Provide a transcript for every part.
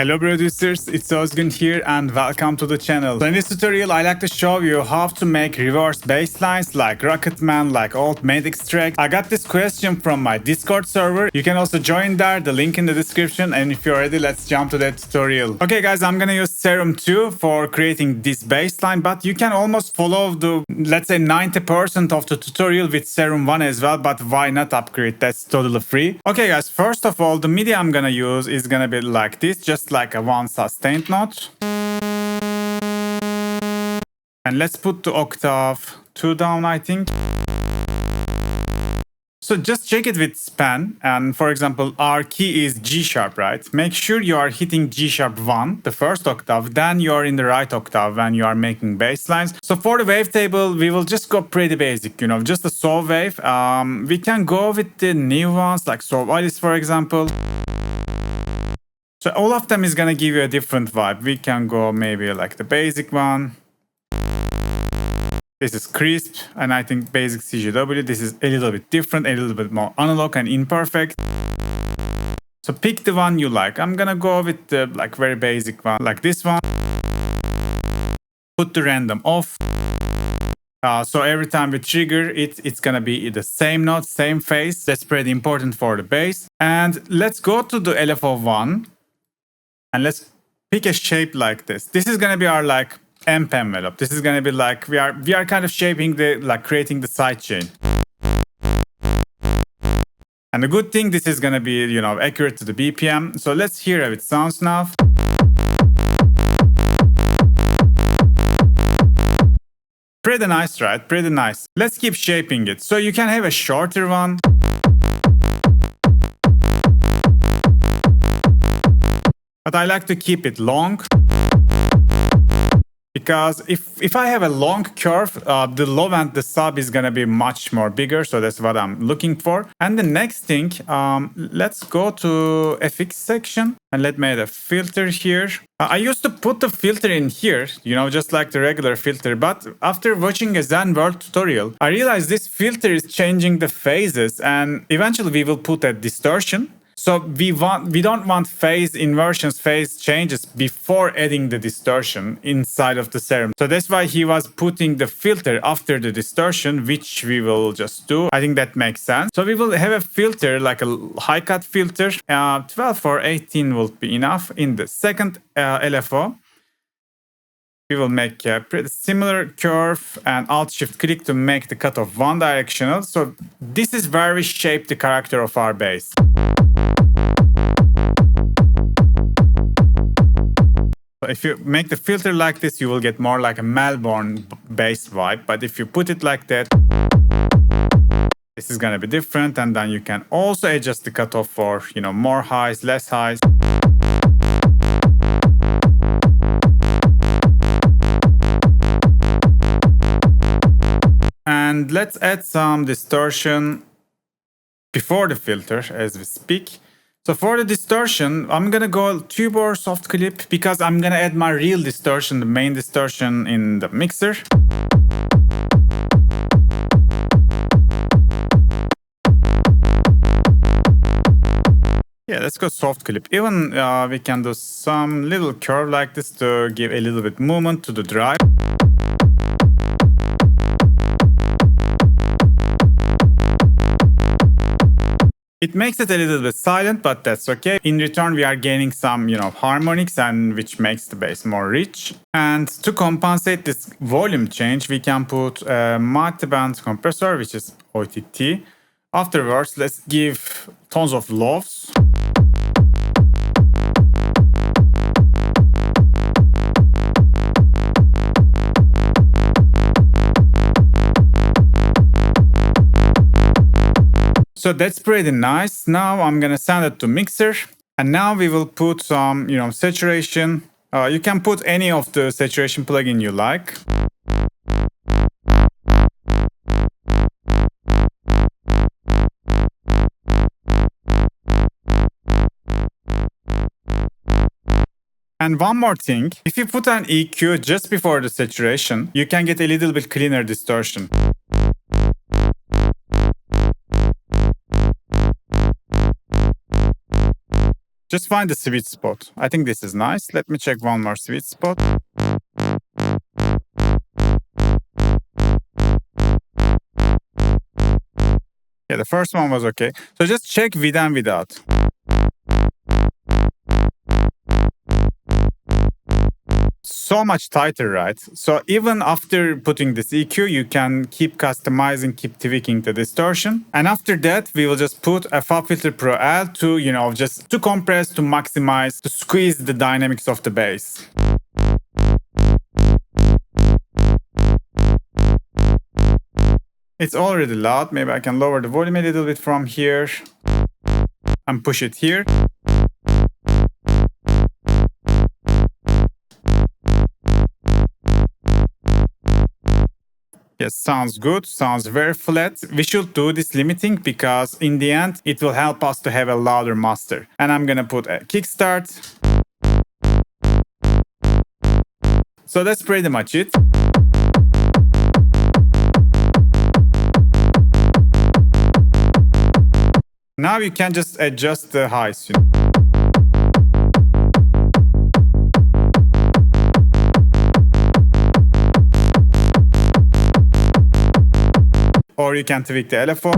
Hello producers, it's Ozgun here and welcome to the channel. So in this tutorial I like to show you how to make reverse bass lines like Rocketman, like old Maddix track. I got this question from my Discord server. You can also join there, the link in the description, and if you're ready, let's jump to that tutorial. Okay guys, I'm gonna use Serum 2 for creating this bass line, but you can almost follow the, let's say 90% of the tutorial with Serum 1 as well, but why not upgrade? That's totally free. Okay guys, first of all, the MIDI I'm gonna use is gonna be like this, just like a one sustained note. And let's put the octave 2 down, I think. So just check it with span, and for example our key is G sharp, right? Make sure you are hitting G sharp 1, the first octave, then you are in the right octave when you are making bass lines. So for the wavetable we will just go pretty basic, just a saw wave. We can go with the new ones like saw Alice for example. So all of them is gonna give you a different vibe. We can go maybe like the basic one. This is crisp, and I think basic CGW. This is a little bit different, a little bit more analog and imperfect. So pick the one you like. I'm gonna go with the like very basic one, like this one. Put the random off. So every time we trigger it, it's gonna be the same note, same phase. That's pretty important for the bass. And let's go to the LFO one. And let's pick a shape like this. This is gonna be our like amp envelope. This is gonna be like we are kind of shaping the creating the sidechain. And the good thing, this is gonna be accurate to the BPM. So let's hear how it sounds now. Pretty nice, right? Pretty nice. Let's keep shaping it. So you can have a shorter one. But I like to keep it long, because if I have a long curve, the low and the sub is gonna be much more bigger, so that's what I'm looking for. And the next thing, let's go to FX section and let me add a filter here. I used to put the filter in here, just like the regular filter, but after watching a Zen World tutorial, I realized this filter is changing the phases, and eventually we will put a distortion. So we don't want phase inversions, phase changes before adding the distortion inside of the Serum. So that's why he was putting the filter after the distortion, which we will just do. I think that makes sense. So we will have a filter, like a high cut filter. 12 or 18 will be enough. In the second LFO, we will make a pretty similar curve and Alt-Shift-Click to make the cutoff one directional. So this is where we shape the character of our bass. If you make the filter like this, you will get more like a Melbourne bass vibe. But if you put it like that, this is gonna be different. And then you can also adjust the cutoff for, more highs, less highs. And let's add some distortion before the filter as we speak. So for the distortion, I'm gonna go tube or soft clip, because I'm gonna add my real distortion, the main distortion in the mixer. Yeah, let's go soft clip. Even we can do some little curve like this to give a little bit movement to the drive. It makes it a little bit silent, but that's okay. In return, we are gaining some, harmonics, and which makes the bass more rich. And to compensate this volume change, we can put a multi-band compressor, which is OTT. Afterwards, let's give tons of lows. So that's pretty nice. Now I'm gonna send it to mixer, and now we will put some, saturation. You can put any of the saturation plugin you like. And one more thing, if you put an EQ just before the saturation, you can get a little bit cleaner distortion. Just find the sweet spot. I think this is nice. Let me check one more sweet spot. Yeah, the first one was okay. So just check with and without. So much tighter, right? So even after putting this EQ, you can keep customizing, keep tweaking the distortion. And after that, we will just put a FabFilter Pro L to, just to compress, to maximize, to squeeze the dynamics of the bass. It's already loud. Maybe I can lower the volume a little bit from here and push it here. Yes, sounds good, sounds very flat. We should do this limiting because in the end, it will help us to have a louder master. And I'm gonna put a kickstart. So that's pretty much it. Now you can just adjust the highs. Or you can tweak the LFO.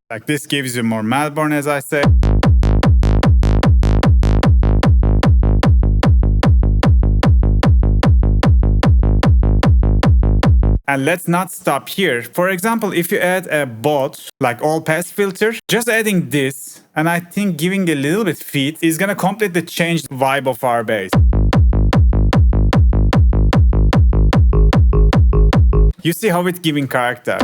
Like this gives you more Melbourne, as I said. And let's not stop here. For example, if you add a bot, like all pass filter, just adding this, and I think giving a little bit feed is gonna completely change the vibe of our bass. You see how it's giving character.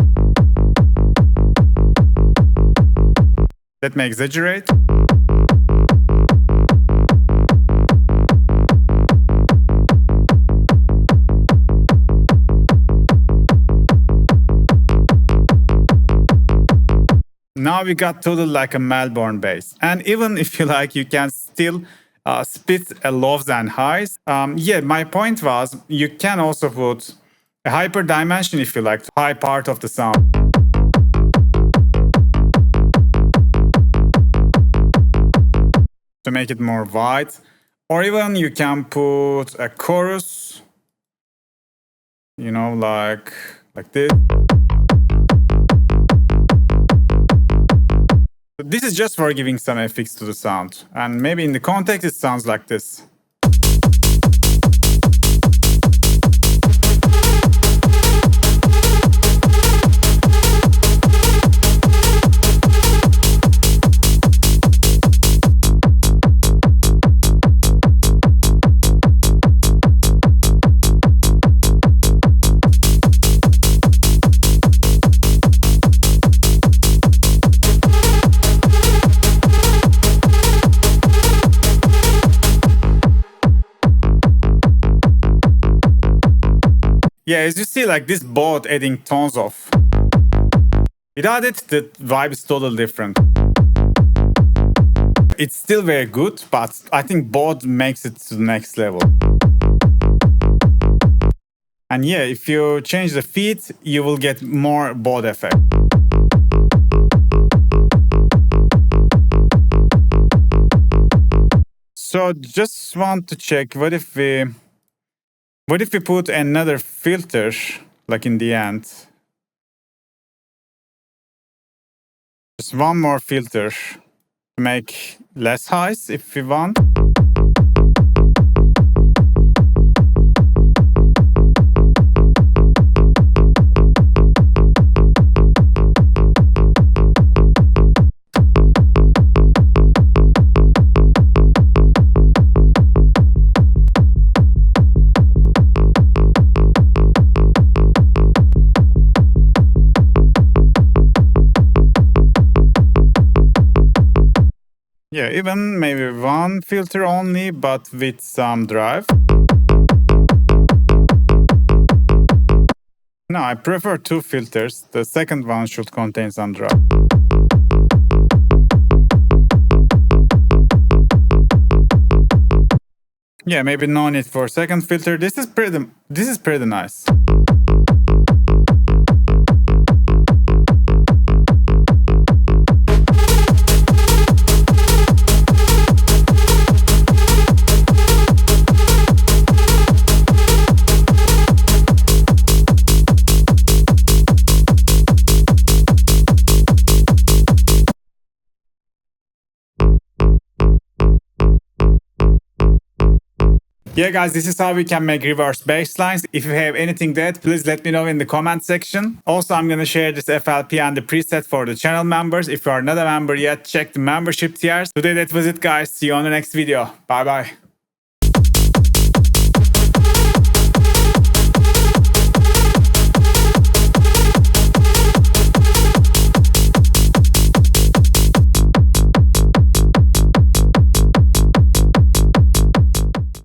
Let me exaggerate. Now we got total like a Melbourne bass. And even if you like, you can still split lows and highs. Yeah, my point was you can also put a hyper dimension, if you like, high part of the sound. To make it more wide. Or even you can put a chorus, like this. This is just for giving some effects to the sound. And maybe in the context, it sounds like this. Yeah, as you see, like this board adding tons of. Without it, the vibe is totally different. It's still very good, but I think board makes it to the next level. And yeah, if you change the feed, you will get more board effect. So just want to check, what if we put another filter, like in the end? Just one more filter to make less highs if we want. Yeah, even maybe one filter only, but with some drive. No, I prefer two filters. The second one should contain some drive. Yeah, maybe no need for second filter. This is pretty nice. Yeah, guys, this is how we can make reverse bass lines. If you have anything to add, please let me know in the comment section. Also, I'm going to share this FLP and the preset for the channel members. If you are not a member yet, check the membership tiers. Today, that was it, guys. See you on the next video. Bye-bye.